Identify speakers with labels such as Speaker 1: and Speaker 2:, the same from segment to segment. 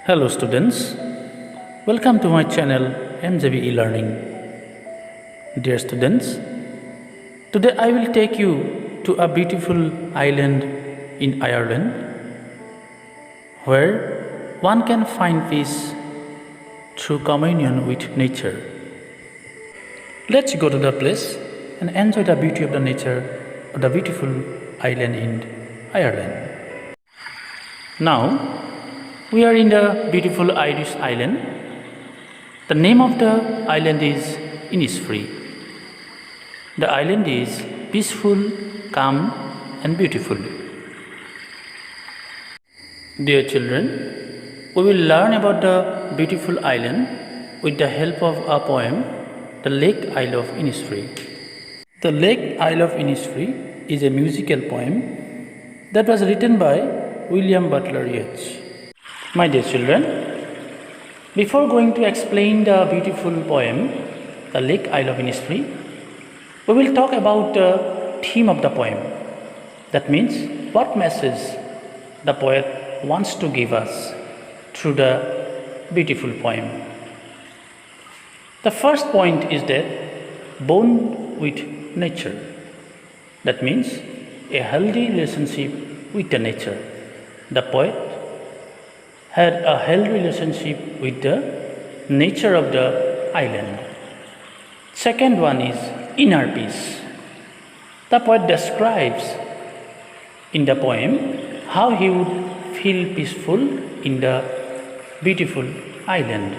Speaker 1: Hello students, welcome to my channel MJB e-learning. Dear students, today I will take you to a beautiful island in Ireland where one can find peace through communion with nature. Let's go to the place and enjoy the beauty of the nature of the beautiful island in Ireland. Now, we are in the beautiful Irish island. The name of the island is Innisfree. The island is peaceful, calm, and beautiful. Dear children, we will learn about the beautiful island with the help of a poem, The Lake Isle of Innisfree. The Lake Isle of Innisfree is a musical poem that was written by William Butler Yeats. My dear children, before going to explain the beautiful poem, The Lake Isle of Innisfree, we will talk about the theme of the poem. That means what message the poet wants to give us through the beautiful poem. The first point is that bond with nature. That means a healthy relationship with the nature. The poet had a healthy relationship with the nature of the island. Second one is inner peace. The poet describes in the poem how he would feel peaceful in the beautiful island.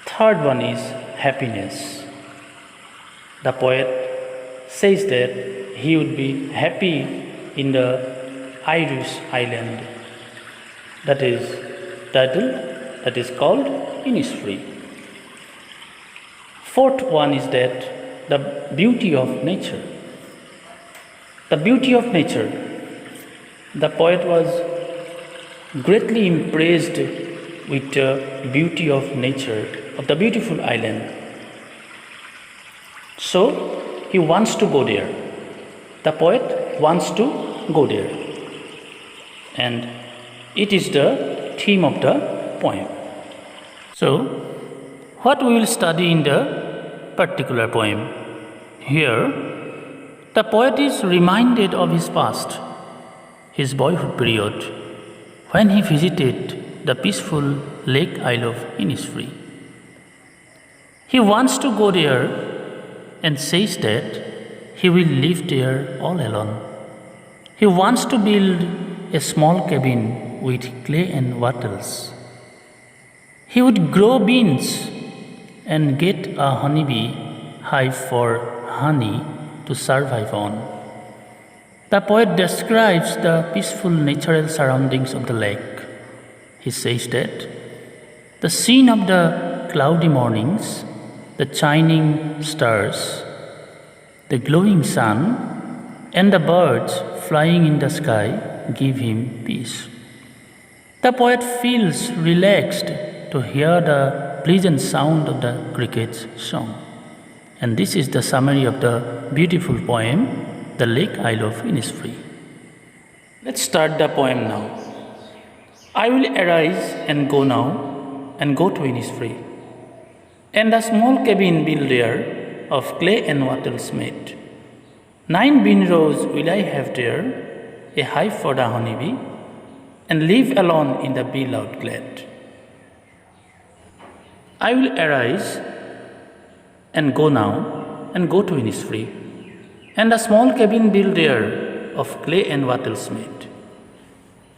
Speaker 1: Third one is happiness. The poet says that he would be happy in the Irish island that is called Innisfree. Fourth one is that the beauty of nature. The beauty of nature. The poet was greatly impressed with the beauty of nature of the beautiful island. So he wants to go there. The poet wants to go there. And it is the theme of the poem. So, what we will study in the particular poem? Here, the poet is reminded of his past, his boyhood period, when he visited the peaceful Lake Isle of Innisfree. He wants to go there and says that he will live there all alone. He wants to build a small cabin with clay and wattles. He would grow beans and get a honeybee hive for honey to survive on. The poet describes the peaceful natural surroundings of the lake. He says that the scene of the cloudy mornings, the shining stars, the glowing sun, and the birds flying in the sky give him peace. The poet feels relaxed to hear the pleasant sound of the cricket's song. And this is the summary of the beautiful poem, The Lake Isle of Innisfree. Let's start the poem now. I will arise and go now, and go to Innisfree, and a small cabin built there of clay and wattles made. 9 bean rows will I have there, a hive for the honeybee, and live alone in the bee loud glad. I will arise and go now, and go to Innisfree, and a small cabin built there of clay and wattles made.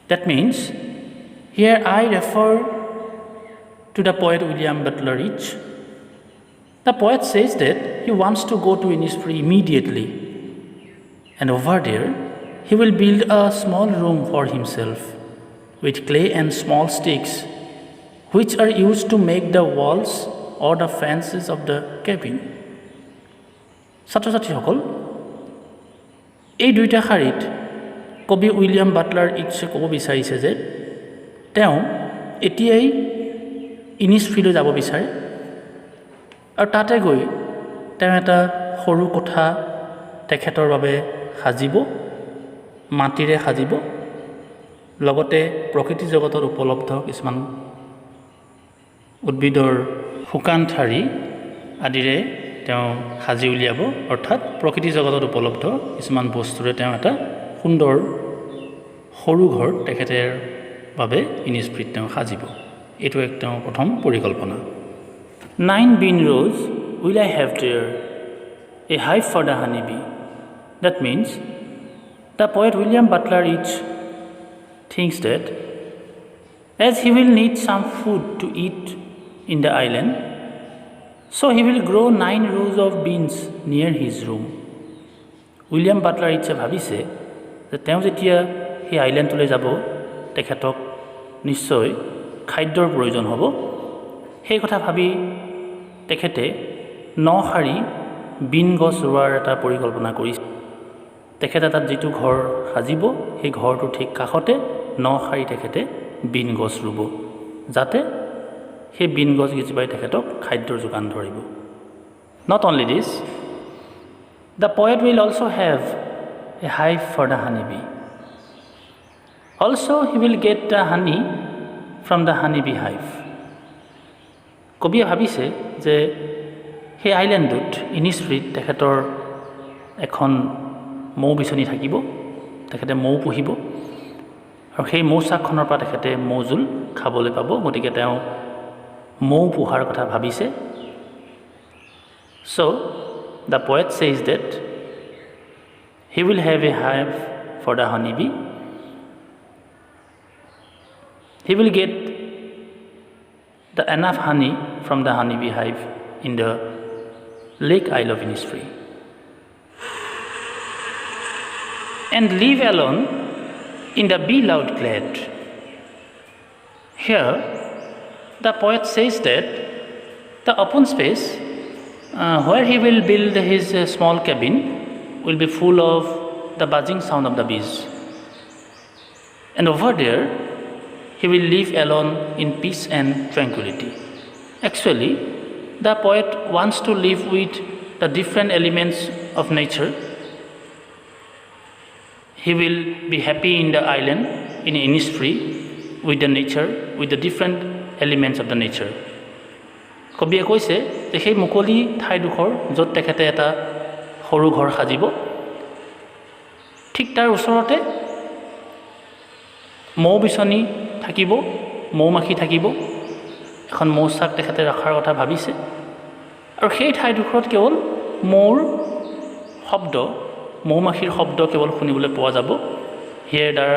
Speaker 1: That means, here I refer to the poet William Butler Yeats. The poet says that he wants to go to Innisfree immediately, and over there he will build a small room for himself with clay and small sticks, which are used to make the walls or the fences of the cabin. ছাত্রছাত্রীসকল, এই দুইটা শাৰীত কবি William Butler ইটছে ক'ব বিচাৰিছে যে তেওঁ এতিয়াই ইনিছফ্ৰীলৈ যাব বিচাৰে আৰু তাতে গৈ তেওঁ এটা সৰু কোঠা তেখেতৰ বাবে সাজিব, মাটিৰে সাজিব লগতে প্ৰকৃতি জগতত উপলব্ধ কিছুমান উদ্ভিদৰ শুকান ঠাৰি আদিৰে তেওঁ সাজি উলিয়াব অৰ্থাৎ প্ৰকৃতি জগতত উপলব্ধ কিছুমান বস্তুৰে তেওঁ এটা সুন্দৰ সৰু ঘৰ তেখেতৰ বাবে ইনিছফ্ৰীত তেওঁ সাজিব এইটো এক তেওঁ প্ৰথম পৰিকল্পনা 9 bean rows will I have there a hive for the honeybee that means the poet William Butler Yeats thinks that as he will need some food to eat in the island so he will grow 9 rows of beans near his room William Butler Yeats ভাবিছে যে তেওঁ যেতিয়া সেই আইল্যান্ডলৈ যাব তেখেতক নিশ্চয় খাদ্যৰ প্ৰয়োজন হ'ব সেই কথা ভাবি তেখেতে 9 শাৰী বিন গছ ৰোৱাৰ এটা পৰিকল্পনা কৰিছে তেখেতে তাত যিটো ঘৰ সাজিব সেই ঘৰটো ঠিক কাষতে 9 শাৰী তেখেতে বিন গছ ৰুব যাতে সেই বিন গছ গিজবাই তেখেতক খাদ্যৰ যোগান ধৰিব not only this the poet will also have a hive for the honeybee also he will get the honey from the honeybee hive কবিয়ে ভাবিছে যে সেই আইল্যান্ডত ইনিছফ্ৰীত তেখেতৰ এখন মৌ বিচনী থাকিব তেখেতে মৌ পুহিব আৰু সেই মৌচাকখনৰ পৰা তেখেতে মৌজুল খাবলৈ পাব গতিকে তেওঁ মৌ পোহাৰ কথা ভাবিছে so the poet says that he will have a hive for the honeybee he will get the enough honey from the honeybee hive in the lake isle of Innisfree and leave alone in the bee loud glad here the poet says that the open space where he will build his small cabin will be full of the buzzing sound of the bees and over there he will live alone in peace and tranquility actually the poet wants to live with the different elements of nature he will be happy in the island in Innisfree with the nature with the different elements of the nature কবিয়ে কৈছে যে সেই মুকলি ঠাইডোখৰ য'ত তেখেতে এটা সৰু ঘৰ সাজিব ঠিক তাৰ ওচৰতে মৌ বিচনী থাকিব মৌমাখি থাকিব এখন মৌচাক তেখেতে ৰখাৰ কথা ভাবিছে আৰু সেই ঠাইডোখৰত কেৱল মৌৰ শব্দ মৌমাখিৰ শব্দ কেৱল শুনিবলৈ পোৱা যাব here the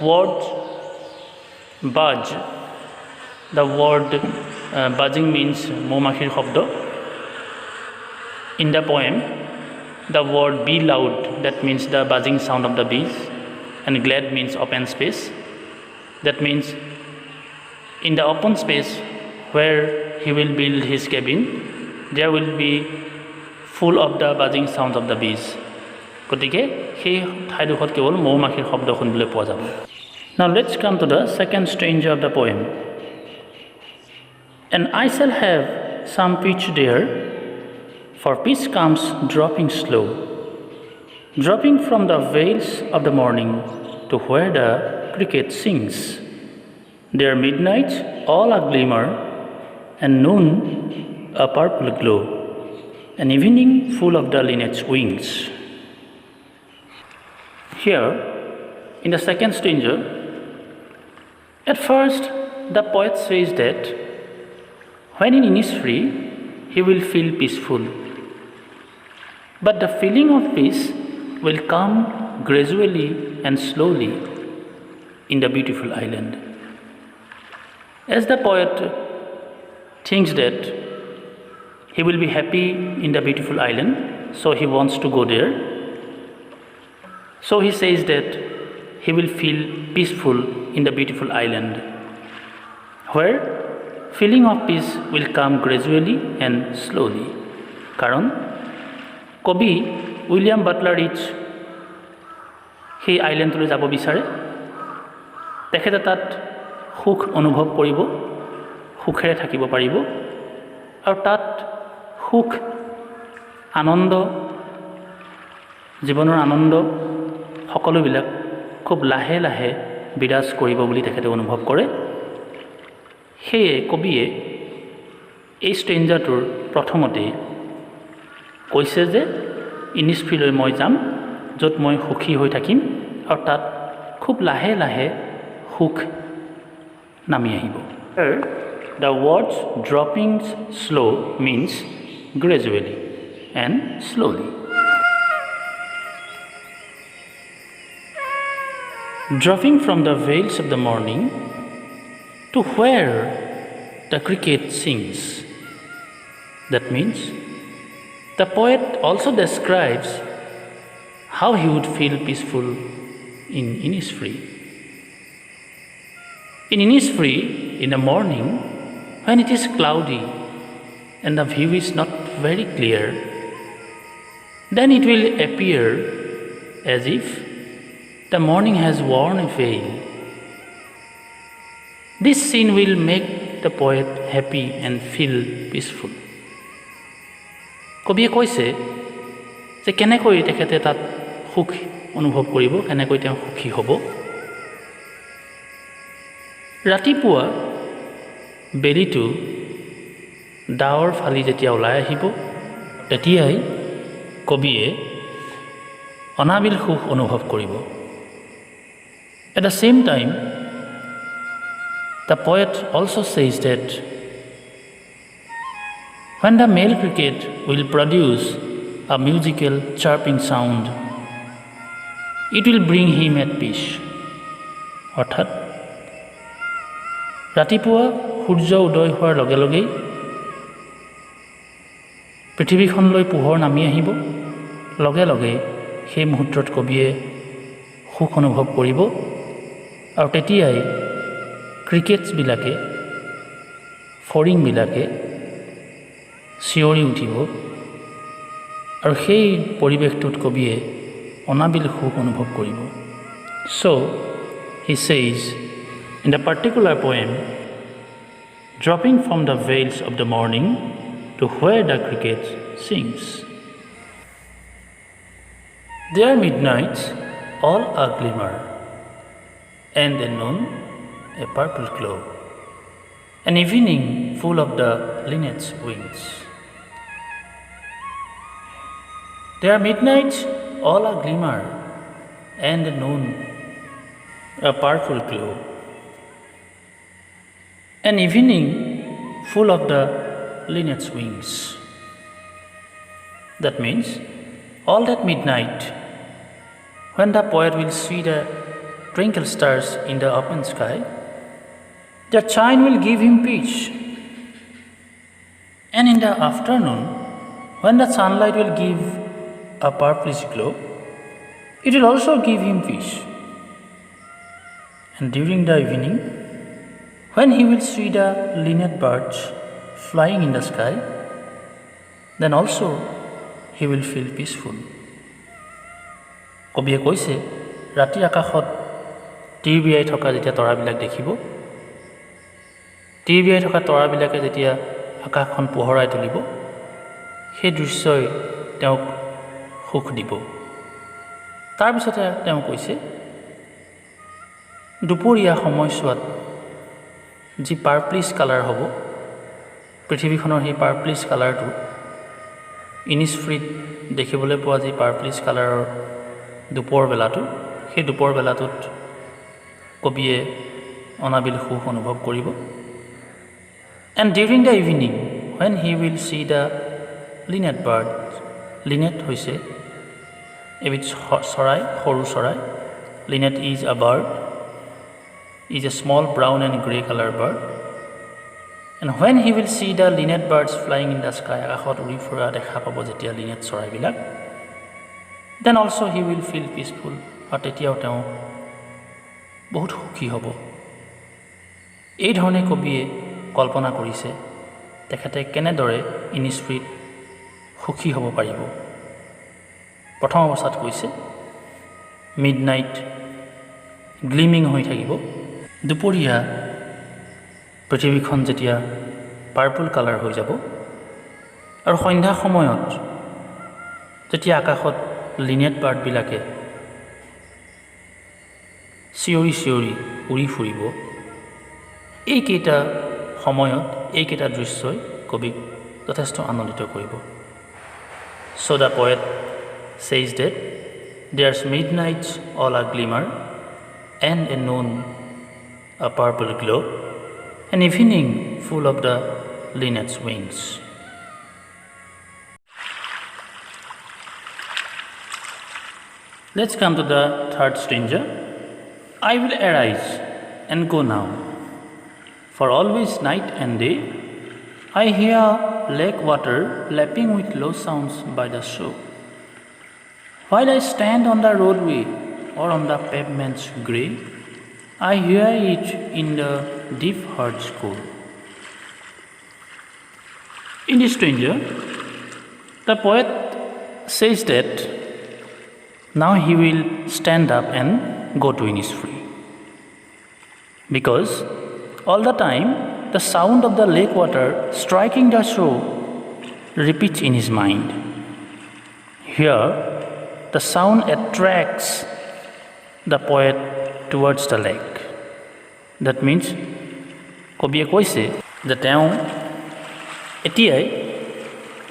Speaker 1: word buzz the word buzzing means মৌমাখিৰ শব্দ in the poem the word be loud that means the buzzing sound of the bees and glad means open space that means in the open space where he will build his cabin there will be full of the buzzing sounds of the bees গতিকে সেই ঠাইডোখৰত কেৱল মৌমাখিৰ শব্দ শুনিবলৈ পোৱা যাব now let's come to the second stanza of the poem and I shall have some peach there for peace comes dropping slow dropping from the veils of the morning to where the cricket sings there midnight all a glimmer and noon a purple glow an evening full of the linnet's wings here in the second stanza at first the poet says that when in Innisfree he will feel peaceful but the feeling of peace will come gradually and slowly in the beautiful island as the poet thinks that he will be happy in the beautiful island so he wants to go there so he says that he will feel peaceful in the beautiful island where feeling of peace will come gradually and slowly karon কবি William Butler its সেই আইল্যাণ্ডলৈ যাব বিচাৰে তেখেতে তাত সুখ অনুভৱ কৰিব সুখেৰে থাকিব পাৰিব আৰু তাত সুখ আনন্দ জীৱনৰ আনন্দ সকলোবিলাক খুব লাহে লাহে বিৰাজ কৰিব বুলি তেখেতে অনুভৱ কৰে। সেয়ে কবিয়ে এই ষ্টেঞ্জাটোৰ প্ৰথমতে কৈছে যে ইনিছফ্ৰীলৈ মই যাম, য'ত মই সুখী হৈ থাকিম আৰু তাত খুব লাহে লাহে সুখ নামি আহিব। The words dropping slow means gradually and slowly. Dropping from the veils of the morning to where the cricket sings. That means the poet also describes how he would feel peaceful in Innisfree. In Innisfree, in the morning, when it is cloudy and the view is not very clear, then it will appear as if the morning has worn a veil. This scene will make the poet happy and feel peaceful. কবিয়ে কৈছে যে কেনেকৈ তেখেতে তাত সুখ অনুভৱ কৰিব, কেনেকৈ তেওঁ সুখী হ'ব। ৰাতিপুৱা বেলিটো ডাৱৰ ফালি যেতিয়া ওলাই আহিব, তেতিয়াই কবিয়ে অনাবিল সুখ অনুভৱ কৰিব। At the same time, the poet also says that when the male cricket will produce a musical chirping sound, it will bring him at peace. অৰ্থাৎ ৰাতিপুৱা সূৰ্য উদয় হোৱাৰ লগে লগেই পৃথিৱীখনলৈ পোহৰ নামি আহিব, লগে লগে সেই মুহূৰ্তত কবিয়ে সুখ অনুভৱ কৰিব আৰু তেতিয়াই ক্ৰিকেটছবিলাকে ফৰিংবিলাকে চিঞৰি উঠিব আৰু সেই পৰিৱেশটোত কবিয়ে অনাবিল সুখ অনুভৱ কৰিব। So, he says in the particular poem, dropping from the veils of the morning to where the cricket sings. There are midnights, all a glimmer, and the noon a purple glow, an evening full of the linnet's wings. There are midnights, all a glimmer, and the noon a purple glow, an evening full of the linnet's wings. That means all that midnight, when the poet will see the twinkle stars in the open sky, their shine will give him peace. And in the afternoon, when the sunlight will give a purplish glow, it will also give him peace. And during the evening, when he will see the linnet birds flying in the sky, then also he will feel peaceful. কবিয়ে কৈছে ৰাতি আকাশত তিৰবিৰাই থকা যেতিয়া তৰাবিলাক দেখিব, তিৰবিৰাই থকা তৰাবিলাকে যেতিয়া আকাশখন পোহৰাই তুলিব, সেই দৃশ্যই তেওঁক সুখ দিব। তাৰপিছতে তেওঁ কৈছে দুপৰীয়া সময়ছোৱাত যি পাৰ্পলিছ কালাৰ হ'ব, পৃথিৱীখনৰ সেই পাৰ্পলিছ কালাৰটো ইনিছফ্ৰীত দেখিবলৈ পোৱা যি পাৰ্পলিছ কালাৰৰ দুপৰ বেলাটো, সেই দুপৰ বেলাটোত কবিয়ে অনাবিল সুখ অনুভৱ কৰিব। And during the evening, when he will see the linnet bird, linnet হৈছে এবিধ চৰাই, সৰু চৰাই। Linnet is a bird, is a small brown and grey color bird. And when he will see the linnet birds flying in the sky, আকাশত উৰি ফুৰা দেখা পাব যেতিয়া linnet চৰাইবিলাক, then also he will feel peaceful, আৰু তেতিয়াও তেওঁ বহুত সুখী হ'ব। এই ধৰণে কবিয়ে কল্পনা কৰিছে তেখেতে কেনেদৰে ইনিছফ্ৰীত সুখী হ'ব পাৰিব। প্ৰথম অৱস্থাত কৈছে মিডনাইট গ্লিমিং হৈ থাকিব, দুপৰীয়া পৃথিৱীখন যেতিয়া পাৰ্পল কালাৰ হৈ যাব, আৰু সন্ধ্যা সময়ত যেতিয়া আকাশত লিনেট বাৰ্ডবিলাকে চিঞৰি চিঞৰি উৰি ফুৰিব। এইকেইটা সময়ত এইকেইটা দৃশ্যই কবিক যথেষ্ট আনন্দিত কৰিব। So the poet says that there's midnights all a glimmer and a noon a purple glow, an evening full of the linnet's wings. Let's come to the third stanza. I will arise and go now, for always night and day I hear lake water lapping with low sounds by the shore. While I stand on the roadway or on the pavement's grey, I hear it in the deep heart's core. In this stanza, the poet says that now he will stand up and go to Innisfree, because all the time the sound of the lake water striking the shore repeats in his mind. Here, the sound attracts the poet towards the lake. That means, কবিয়ে কৈছে যে তেওঁ এতিয়াই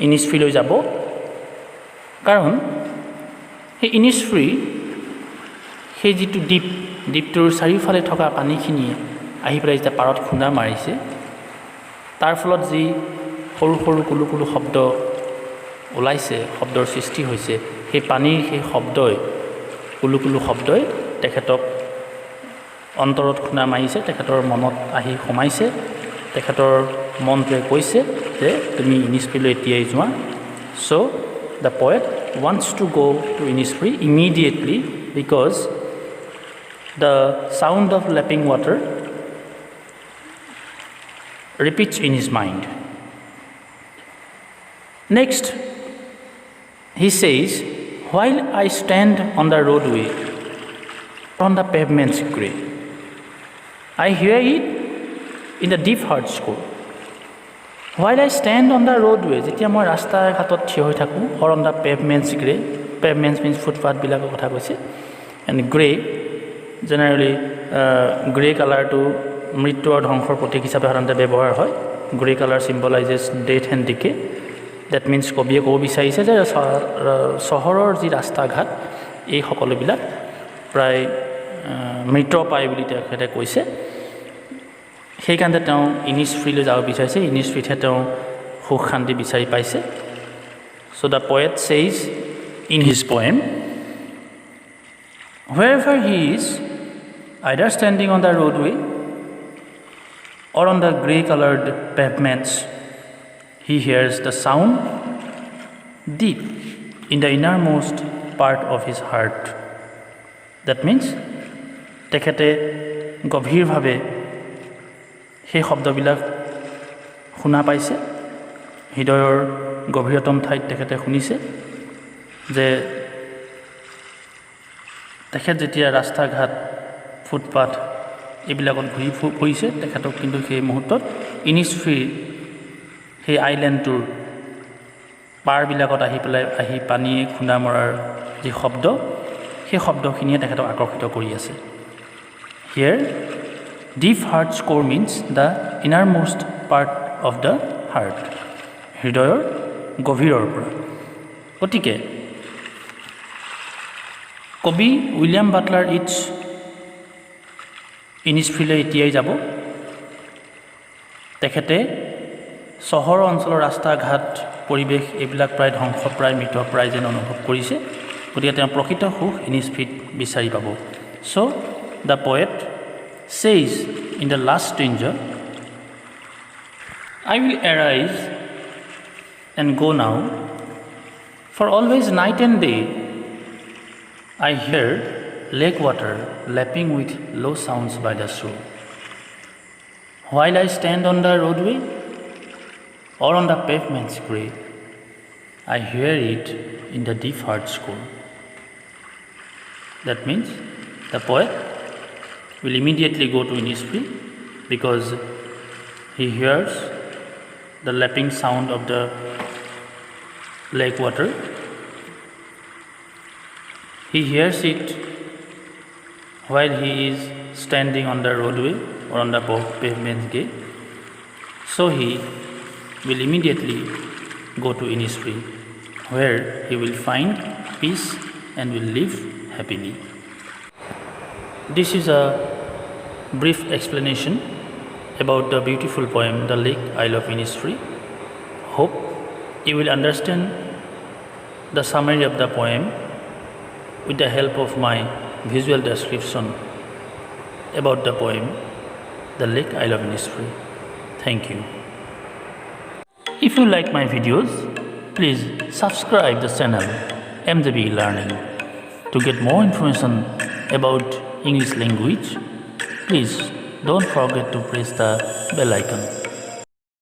Speaker 1: ইনিছফ্ৰীলৈ যাব, কাৰণ সেই Innisfree সেই যিটো দ্বীপটোৰ চাৰিওফালে থকা পানীখিনিয়ে আহি পেলাই যেতিয়া পাৰত খুন্দা মাৰিছে, তাৰ ফলত যি সৰু সৰু কুলু কুলু শব্দ ওলাইছে, শব্দৰ সৃষ্টি হৈছে, সেই পানীৰ সেই শব্দই, কুলু কুলু শব্দই তেখেতক অন্তৰত খুন্দা মাৰিছে, তেখেতৰ মনত আহি সোমাইছে, তেখেতৰ মনটোৱে কৈছে যে তুমি ইনিছফ্ৰীলৈ এতিয়াই যোৱা। So the poet wants to go to Innisfree immediately because the sound of lapping water repeats in his mind. Next, he says, while I stand on the roadway, on the pavement's grey, I hear it in the deep heart's core. While I stand on the roadway, যেতিয়া মই ৰাস্তা ঘাটত থিয় হৈ থাকোঁ, or on the pavement's grey, pavements means ফুটপাথবিলাকৰ কথা কৈছে, and grey, generally grey কালাৰটো মৃত্যু আৰু ধ্বংসৰ প্ৰতীক হিচাপে সাধাৰণতে ব্যৱহাৰ হয়। Grey colour symbolises death and decay. That means কবিয়ে ক'ব বিচাৰিছে যে চহৰৰ যি ৰাস্তা ঘাট এই সকলোবিলাক প্ৰায় মৃত পায় বুলি তেখেতে কৈছে। সেইকাৰণে তেওঁ ইনিছফ্ৰীলৈ যাব বিচাৰিছে, ইনিছফ্ৰীতহে তেওঁ সুখ শান্তি বিচাৰি পাইছে। So the poet says in his poem, wherever he is, either standing on the roadway or on the grey-colored pavements, he hears the sound deep in the innermost part of his heart. That means, তেখেতে গভীৰভাৱে সেই শব্দবিলাক শুনা পাইছে, হৃদয়ৰ গভীৰতম ঠাইত তেখেতে শুনিছে যে তেখেত যেতিয়া ৰাস্তা ঘাট ফুটপাথ এইবিলাকত ঘূৰি ফুৰিছে, তেখেতক কিন্তু সেই মুহূৰ্তত ইনিছফ্ৰীৰ সেই আইলেণ্ডটোৰ পাৰবিলাকত আহি পানীয়ে খুন্দা মৰাৰ যি শব্দ, সেই শব্দখিনিয়ে তেখেতক আকৰ্ষিত কৰি আছে। Here, deep heart's core means the innermost part of the heart, হৃদয়ৰ গভীৰৰ পৰা। গতিকে কবি উইলিয়াম বাটলাৰ ইটছ ইনিছফ্ৰীলৈ এতিয়াই যাব। তেখেতে চহৰ অঞ্চলৰ ৰাস্তা ঘাট পৰিৱেশ এইবিলাক প্ৰায় ধ্বংস, প্ৰায় মৃত প্ৰায় যেন অনুভৱ কৰিছে। গতিকে তেওঁ প্ৰকৃত সুখ ইনিছফ্ৰীত বিচাৰি পাব। So the poet says in the last stanza, I will arise and go now, for always night and day I hear lake water lapping with low sounds by the shore. While I stand on the roadway or on the pavement's grey, I hear it in the deep heart's core. That means the poet will immediately go to Innisfree because he hears the lapping sound of the lake water. He hears it while he is standing on the roadway or on the pavement gate. So he will immediately go to Innisfree, where he will find peace and will live happily. This is a brief explanation about the beautiful poem The Lake Isle of Innisfree. Hope you will understand the summary of the poem with the help of my visual description about the poem The Lake Isle of Innisfree. Thank you. If you like my videos, please subscribe the channel MJB Learning. To get more information about English language, please don't forget to press the bell icon.